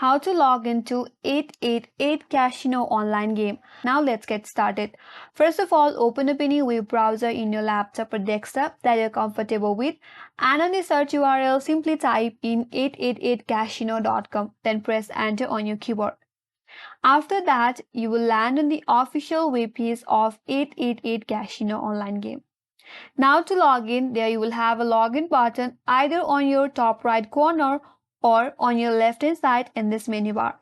How to log into 888 Casino online game. Now let's get started. First of all, open up any web browser in your laptop or desktop that you're comfortable with, and on the search URL simply type in 888casino.com, then press enter on your keyboard. After that, you will land on the official web page of 888 Casino online game. Now to log in, there you will have a login button either on your top right corner or on your left hand side in this menu bar.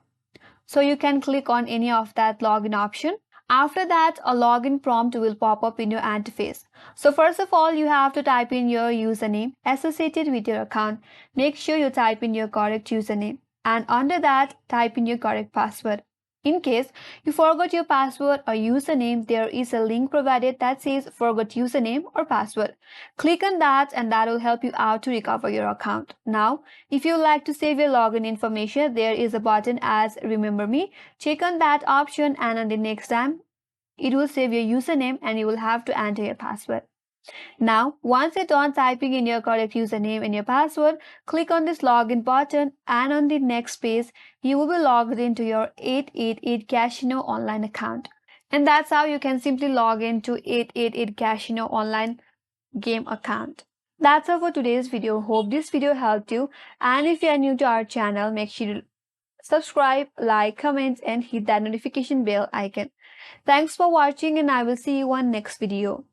So you can click on any of that login option. After that, a login prompt will pop up in your interface. So first of all, you have to type in your username associated with your account. Make sure you type in your correct username, and under that, type in your correct password. In case you forgot your password or username, there is a link provided that says forgot username or password. Click on that and that will help you out to recover your account. Now, if you like to save your login information, there is a button as remember me. Check on that option and on the next time, it will save your username and you will have to enter your password. Now, once you're done typing in your correct username and your password, click on this login button and on the next page, you will be logged into your 888 Casino online account. And that's how you can simply log into 888 Casino online game account. That's all for today's video. Hope this video helped you. And if you are new to our channel, make sure to subscribe, like, comment, and hit that notification bell icon. Thanks for watching and I will see you on next video.